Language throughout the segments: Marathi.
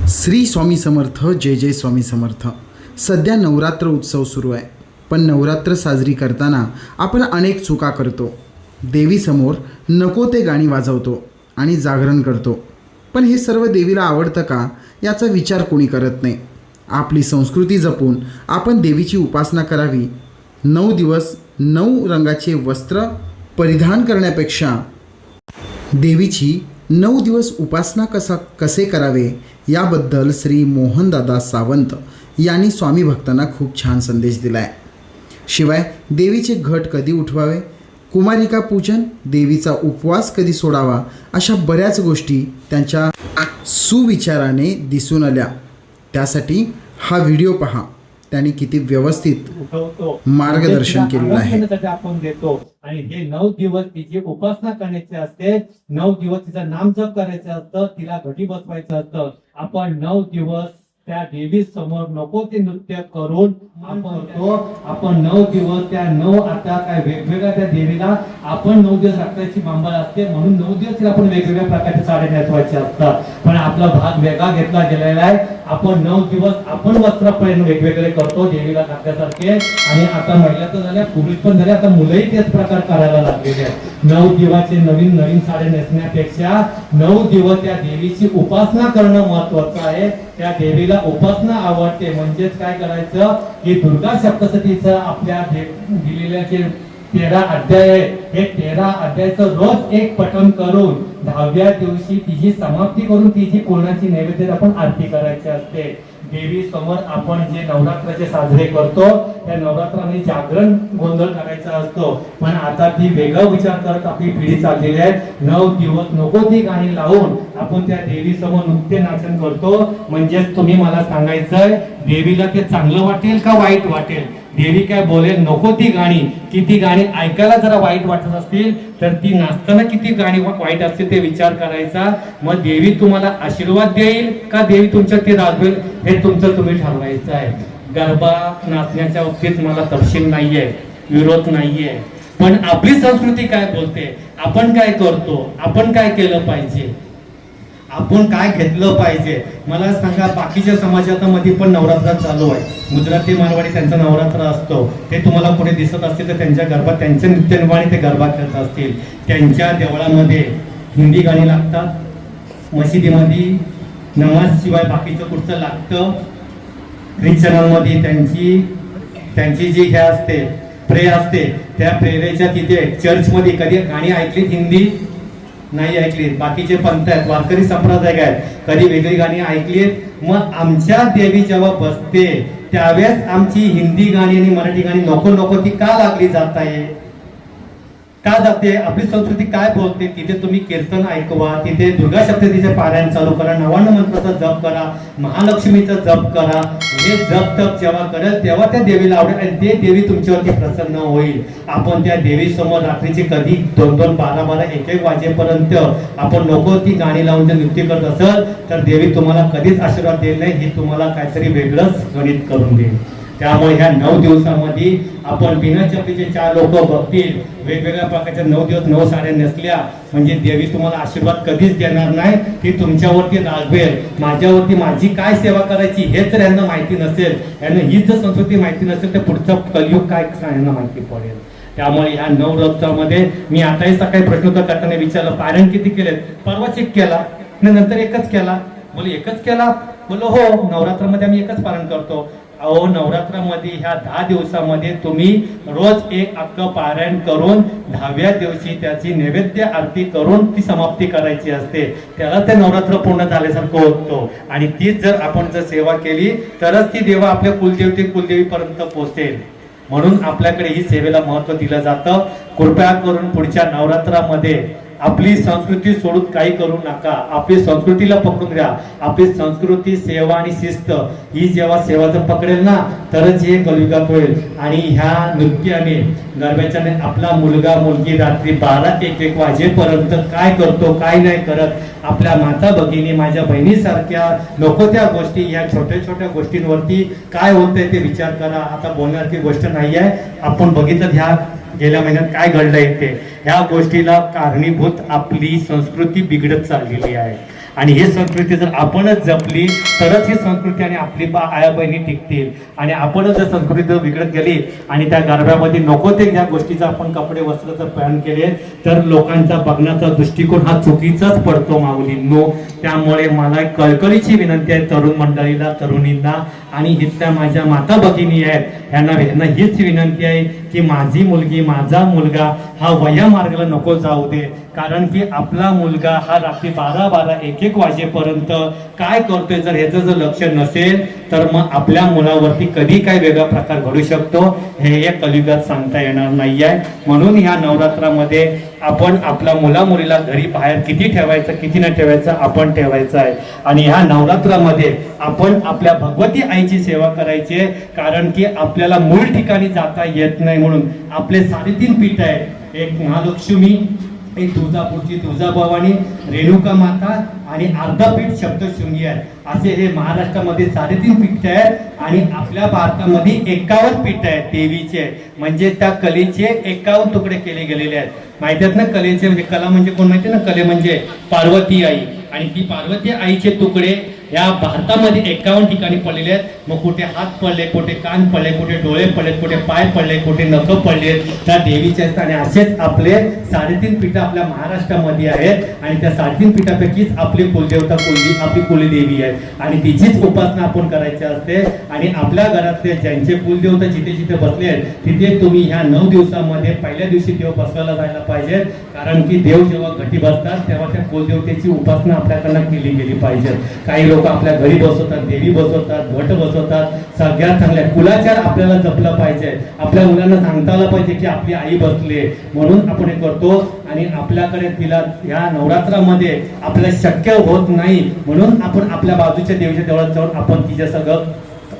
श्री स्वामी समर्थ. जय जय स्वामी समर्थ. सध्या नवरात्र उत्सव सुरू आहे, पण नवरात्र साजरी करताना आपण अनेक चुका करतो. देवीसमोर नको ते गाणी वाजवतो आणि जागरण करतो, पण हे सर्व देवीला आवडतं का याचा विचार कोणी करत नाही. आपली संस्कृती जपून आपण देवीची उपासना करावी. 9 दिवस 9 रंगाचे वस्त्र परिधान करण्यापेक्षा देवीची 9 दिवस उपासना कसे करावे याबद्दल श्री मोहनदादा सावंत यांनी स्वामी भक्तांना खूप छान संदेश दिला आहे. शिवाय देवीचे घट कधी उठवावे, कुमारिका पूजन, देवीचा उपवास कधी सोडावा, अशा बऱ्याच गोष्टी त्यांच्या सुविचाराने दिसून आल्या. त्यासाठी हा व्हिडिओ पहा. त्यांनी किती व्यवस्थित मार्गदर्शन केलेलं आहे. आपण देतो आणि हे 9 दिवस तिची उपासना करायची असते. 9 दिवस तिचं नामजप करायचं असतं, तिला घटी बसवायचं असतं. आपण 9 दिवस त्या देवी समोर नको ते नृत्य करून आपण 9 दिवस त्या 9 आता काय वेगवेगळ्या त्या देवीला आपण 9 दिवस रात्रीची मांबळ असते म्हणून 9 दिवस तिला आपण वेगवेगळ्या प्रकारचे साड्या नेसवायचे असतात. पण आपला भाग वेगळा घेतला गेलेला आहे. आपण 9 दिवस आपण वस्त्रप्रयण वेगवेगळे करतो देवीला घातल्यासारखे. आणि आता महिला तर झाल्या, पुरुष पण झाले, आता मुलंही तेच प्रकार करायला लागलेले आहेत. 9 दिवसाचे नवीन नवीन साड्या नेसण्यापेक्षा 9 दिवस त्या देवीची उपासना करणं महत्वाचं आहे. त्या देवीला उपासना आवडते म्हणजेच काय करायचं की दुर्गा सप्तशतीचं आपल्या दिलेल्या जे 13 अध्याय आहे, हे 13 अध्यायाचं रोज एक पठण करून 10व्या दिवशी तिची समाप्ती करून तिची पूर्णाची नैवेद्य आपण आरती करायची असते. देवी समोर आपण जे नवरात्राचे साजरे करतो त्या नवरात्रामध्ये जागरण गोंधळ करायचा असतो. पण आता ती वेगळा विचार करत आपली पिढी चाललेली आहे. 9 दिवस नको ती गाणी लावून आपण त्या देवी समोर नृत्य नाचन करतो. म्हणजेच तुम्ही मला सांगायचंय देवीला ते चांगलं वाटेल का वाईट वाटेल. देवी काय बोलेल नको ती गाणी, की ती गाणी ऐकायला जरा वाईट वाटत असतील तर ती नाचताना किती गाणी वाईट असतील ते विचार करायचा. मग देवी तुम्हाला आशीर्वाद देईल का देवी तुमच्या ते राजवेल हे तुमचं तुम्ही ठरवायचं आहे. गरबा नाचण्याच्या बाबतीत मला तपशील नाहीये, विरोध नाहीये, पण आपली संस्कृती काय बोलते, आपण काय करतो, आपण काय केलं पाहिजे, आपण काय घेतलं पाहिजे. मला सांगा बाकीच्या समाजामध्ये पण नवरात्र चालू आहे. गुजराती मारवाडी त्यांचा नवरात्र असतो, ते तुम्हाला पुढे दिसत असतील तर त्यांच्या गरबा त्यांच्या नृत्यनिवाणी ते गरबा खेळत असतील. त्यांच्या देवळामध्ये हिंदी गाणी लागतात, मशिदीमध्ये नमाज शिवाय बाकीचं कुठचं लागतं. ख्रिश्चनांमध्ये त्यांची जी हे असते प्रेयर असते, त्या प्रेयरेच्या तिथे चर्चमध्ये कधी गाणी ऐकली हिंदी नाही ऐकली. बाकीचे पंथ आहेत, वारकरी संप्रदाय आहेत, कधी वेगळी गाणी ऐकलीत. मग आमच्या देवी जेव्हा बसते त्यावेळेस आमची हिंदी गाणी आणि मराठी गाणी नको नको ती का लागली जात आहे, का जाते. आपली संस्कृती काय बोलते. तिथे तुम्ही कीर्तन ऐकवा, तिथे दुर्गा सप्तशतीचे पारायण चालू करा, 99 मंत्राचा जप करा, महालक्ष्मीचा जप करा. हे जप तप जेव्हा करेल तेव्हा त्या देवीला आवडेल आणि ते देवी तुमच्यावरती प्रसन्न होईल. आपण त्या देवी समोर रात्रीचे कधी 2-2, 12-12, 1-1 वाजेपर्यंत आपण नको ती गाणी लावून जर नृत्य करत असेल तर देवी तुम्हाला कधीच आशीर्वाद देईल नाही. ही तुम्हाला काहीतरी वेगळंच गणित करून देईल. त्यामुळे ह्या 9 दिवसामध्ये आपण बिना चपलीचे 4 लोक बघतील, वेगवेगळ्या प्रकारच्या 9 दिवस 9 साड्या नेसल्या म्हणजे देवी तुम्हाला आशीर्वाद कधीच देणार नाही. ती तुमच्यावरती रागवेल. माझ्यावरती माझी काय सेवा करायची हेच जर यांना माहिती नसेल, यांना हीच जर संस्कृती माहिती नसेल तर पुढचं कलियुग काय यांना माहिती पडेल. त्यामुळे ह्या 9 दिवसामध्ये मी आताही सकाळी प्रश्नोत्तर करताना विचारलं पारायण किती केलेत, परवा चेक केला नंतर एकच केला. बोले एकच केला, बोलो हो नवरात्रामध्ये आम्ही एकच पारायण करतो. अहो नवरात्रामध्ये ह्या 10 दिवसामध्ये तुम्ही रोज एक अख्खं पारायण करून 10व्या दिवशी त्याची नैवेद्य आरती करून ती समाप्ती करायची असते. त्याला ते नवरात्र पूर्ण झाल्यासारखं होतो. आणि तीच जर आपण जर सेवा केली तरच ती देवा आपल्या कुलदेवीपर्यंत पोहोचेल. म्हणून आपल्याकडे ही सेवेला महत्व दिलं जातं. कृपया करून पुढच्या नवरात्रामध्ये आपली संस्कृती सोडून काही करू नका. आपली संस्कृतीला पकडून द्या. आपली संस्कृती सेवा आणि शिस्त ही जेव्हा सेवा जर पकडेल ना तरच हे कलियुगात होईल. आणि ह्या नृत्याने गरब्याच्याने आपला मुलगा मुलगी रात्री 12-1 वाजेपर्यंत काय करतो काय नाही करत. आपल्या माता भगिनी माझ्या बहिणीसारख्या नको त्या गोष्टी ह्या छोट्या छोट्या गोष्टींवरती काय होतंय ते विचार करा. आता बोलण्याची गोष्ट नाही आहे. आपण बघितलं ह्या गेल्या महिन्यात काय घडलंय ते. ह्या गोष्टीला कारणीभूत आपली संस्कृती बिघडत चाललेली आहे. आणि ही संस्कृती जर आपणच जपली तरच ही संस्कृती आणि आपली आया बहिणी टिकतील. आणि आपणच जर संस्कृती जर बिघडत गेली आणि त्या गरब्यामध्ये नको ते ज्या गोष्टीचं आपण कपडे वस्त्र जर पहन केले तर लोकांचा बघण्याचा दृष्टिकोन हा चुकीचाच पडतो माऊलींनो. त्यामुळे मला एक कळकळीची विनंती आहे तरुण मंडळीला, तरुणींना आणि इथल्या माझ्या माता भगिनी आहेत यांना हीच विनंती आहे की माझी मुलगी, माझा मुलगा हा वया मार्गाला नको जाऊ दे. कारण की आपला मुलगा हा रात्री 12-12, 1-1 वाजेपर्यंत काय करतोय जर ह्याचं जर लक्ष नसेल तर मग आपल्या मुलावरती कधी काय वेगळा प्रकार घडू शकतो हे या कलियुगात सांगता येणार नाही आहे. म्हणून ह्या नवरात्रामध्ये आपण आपल्या मुला-मुलीला घरी बाहेर किती ठेवायचं किती न ठेवायचं आपण ठेवायचं आहे. आणि ह्या नवरात्रामध्ये आपण आपल्या भगवती आईची सेवा करायची आहे. कारण की आपल्याला मूळ ठिकाणी जाता येत नाही म्हणून आपले 3.5 पीठ आहे. एक महालक्ष्मी, एक तुळजापूरची तुळजाभवानी, रेणुका माता आणि अर्धा पीठ सप्तशृंगी आहे. असे हे महाराष्ट्रामध्ये 3.5 पीठ आहेत आणि आपल्या भारतामध्ये 51 पीठ आहेत देवीचे. म्हणजे त्या कलेचे 51 तुकडे केले गेलेले आहेत. माहिती आहेत ना कलेचे म्हणजे कला म्हणजे कोण माहिती ना, कले म्हणजे पार्वती आई. आणि ती पार्वती आईचे तुकडे या भारतामध्ये 51 ठिकाणी पडलेले आहेत. मग कुठे हात पडले, कुठे कान पडले, कुठे डोळे पडले, कुठे पाय पडले, कुठे नख पडले, त्या देवीचे आहेत. आणि असेच आपले 3.5 पीठ आपल्या महाराष्ट्रामध्ये आहेत. आणि त्या 3.5 पीठापैकीच आपली कुलदेवता आपली कुलदेवी आहे आणि तिचीच उपासना आपण करायची असते. आणि आपल्या घरातले ज्यांचे कुलदेवता जिथे जिथे बसले आहेत तिथे तुम्ही ह्या 9 दिवसामध्ये पहिल्या दिवशी देव बसवायला जायला पाहिजे. कारण की देव जेव्हा घटी बसतात तेव्हा त्या कुलदेवतेची उपासना आपल्याकडनं केली गेली पाहिजे. काही लोक आपल्या घरी बसवतात, देवी बसवतात, घट बसवतात. सगळ्यात चांगल्या कुलाचार आपल्याला जपला पाहिजे. आपल्या मुलांना सांगता आलं पाहिजे की आपली आई बसली म्हणून आपण हे करतो. आणि आपल्याकडे तिला ह्या नवरात्रामध्ये आपल्याला शक्य होत नाही म्हणून आपण आपल्या बाजूच्या देवीच्या देवळात जाऊन आपण तिच्या सगळं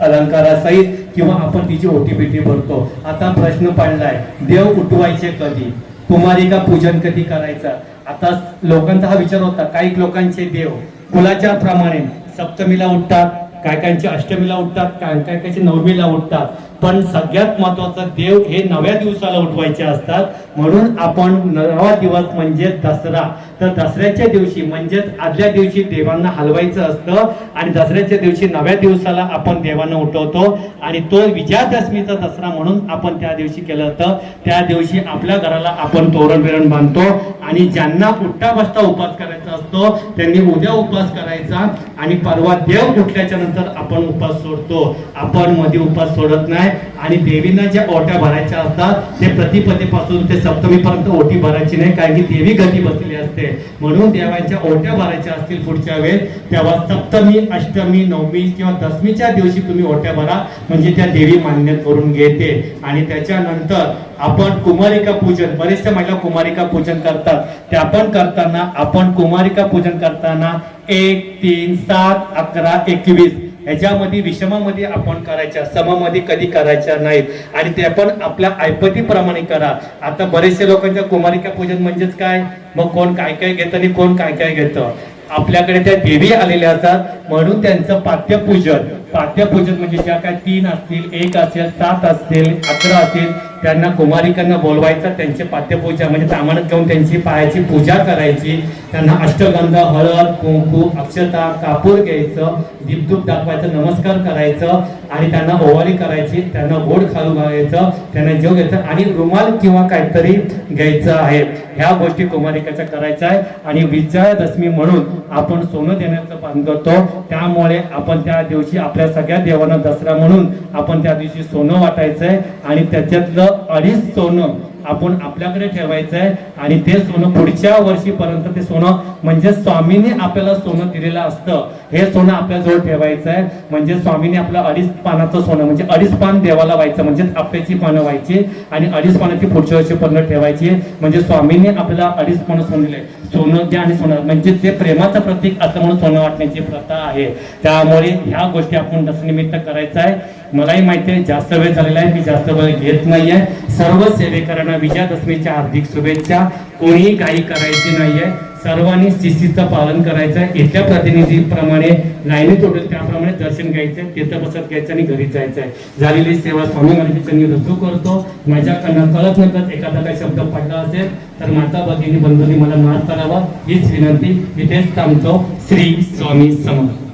अलंकारासहित किंवा आपण तिची ओटी-बिटी भरतो. आता प्रश्न पडलाय देव उठवायचे कधी, कुमारिका पूजन कधी करायचं. आता लोकांचा हा विचार होता. काही लोकांचे देव कुलाचार प्रमाणे सप्तमीला उठतात, काय काहींचे अष्टमीला उठतात, काय काहींचे नवमीला उठतात. पण सगळ्यात महत्वाचं देव हे 9व्या दिवसाला उठवायचे असतात. म्हणून आपण 9वा दिवस म्हणजे दसरा, तर दसऱ्याच्या दिवशी म्हणजेच आदल्या दिवशी देवांना हलवायचं असतं आणि दसऱ्याच्या दिवशी 9व्या दिवसाला आपण देवांना उठवतो. आणि तो विजयादशमीचा दसरा म्हणून आपण त्या दिवशी केलं होतं. त्या दिवशी आपल्या घराला आपण तोरण बिरण बांधतो. आणि ज्यांना उठता बसता उपास करायचा असतो त्यांनी उद्या उपास करायचा आणि परवा देव उठल्याच्या नंतर आपण उपास सोडतो. आपण मध्ये उपास सोडत नाही. आणि देवींना ज्या ओट्या भरायच्या असतात ते प्रतिपदेपासून ते सप्तमीपर्यंत ओटी भरायची नाही, कारण की देवी गती बसलेली असते. म्हणून देवांच्या ओट्या भरायच्या असतील पुढच्या वेळेस तेव्हा सप्तमी, अष्टमी, नवमी किंवा दशमीच्या दिवशी तुम्ही ओट्या भरा, म्हणजे त्या देवी मान्य करून घेते. आणि त्याच्यानंतर आपण कुमारिका पूजन, बरेचशा महिला कुमारिका पूजन करतात. ते आपण करताना आपण कुमारिका पूजन करताना 1, 3, 7, 11, 21 ह्याच्यामध्ये विषमामध्ये आपण करायच्या, समामध्ये कधी करायच्या नाहीत. आणि ते आपण आपल्या ऐपतीप्रमाणे करा. आता बरेचशे लोकांच्या कुमारिका पूजन म्हणजेच काय, मग कोण काय काय घेतं आणि कोण काय काय घेतं. आपल्याकडे त्या देवी आलेल्या असतात म्हणून त्यांचं पाठ्यपूजन म्हणजे ज्या काय 3 असतील, 1 असेल, 7 असतील, 11 असतील, त्यांना कुमारिकांना बोलवायचं, त्यांचे पाठ्यपूजा म्हणजे तामानत घेऊन त्यांची पायाची पूजा करायची. त्यांना अष्टगंध, हळद, कुंकू, अक्षता, कापूर घ्यायचं, दीपधूप दाखवायचं, नमस्कार करायचं आणि त्यांना ओवाळी करायची, त्यांना गोड खाऊ घालायचं, त्यांना जेव घ्यायचं आणि रुमाल किंवा काहीतरी घ्यायचं आहे. ह्या गोष्टी कुमारिकाच्या करायच्या आहे. आणि विजयादशमी म्हणून आपण सोनं देण्याचं पान करतो. त्यामुळे आपण त्या दिवशी आपल्या सगळ्या देवांना दसरा म्हणून आपण त्या दिवशी सोनं वाटायचंय आणि त्याच्यातलं 2.5 सोनं आपण आपल्याकडे ठेवायचं आहे. आणि ते सोनं पुढच्या वर्षीपर्यंत ते सोनं म्हणजे स्वामींनी आपल्याला सोनं दिलेलं असतं, हे सोनं आपल्याजवळ ठेवायचं आहे. म्हणजे स्वामींनी आपलं 2.5 पानाचं सोनं म्हणजे 2.5 पान देवाला व्हायचं, म्हणजे आपल्याची पानं व्हायची आणि 2.5 पानाची पुढच्या वर्षीपर्यंत ठेवायची. म्हणजे स्वामींनी आपल्याला 2.5 पानं सोनं दिले. सोनं द्या आणि सोनं म्हणजे ते प्रेमाचं प्रतीक असं म्हणून सोनं वाटण्याची प्रथा आहे. त्यामुळे ह्या गोष्टी आपण दसऱ्यानिमित्त करायचं आहे. मलाही माहिती आहे जास्त वेळ झालेला आहे, मी जास्त वेळ घेत नाहीये. सर्व सेवेकरांना विजयादशमीच्या हार्दिक शुभेच्छा. कोणीही काही करायची नाहीये. सर्वांनी शिस्तीचं पालन करायचं आहे. इथल्या प्रतिनिधीप्रमाणे लाईनीत उठून त्याप्रमाणे दर्शन घ्यायचं, तीर्थप्रसाद घ्यायचं आणि घरी जायचं आहे. झालेली सेवा स्वामी महाराजांच्या चरणी रजू करतो. माझ्याकडनं कळत नकळत एखादा काही शब्द पडला असेल तर माता भगिनी बंधूंनी मला माफ करावा हीच विनंती. इथेच थांबतो. श्री स्वामी समर्थ.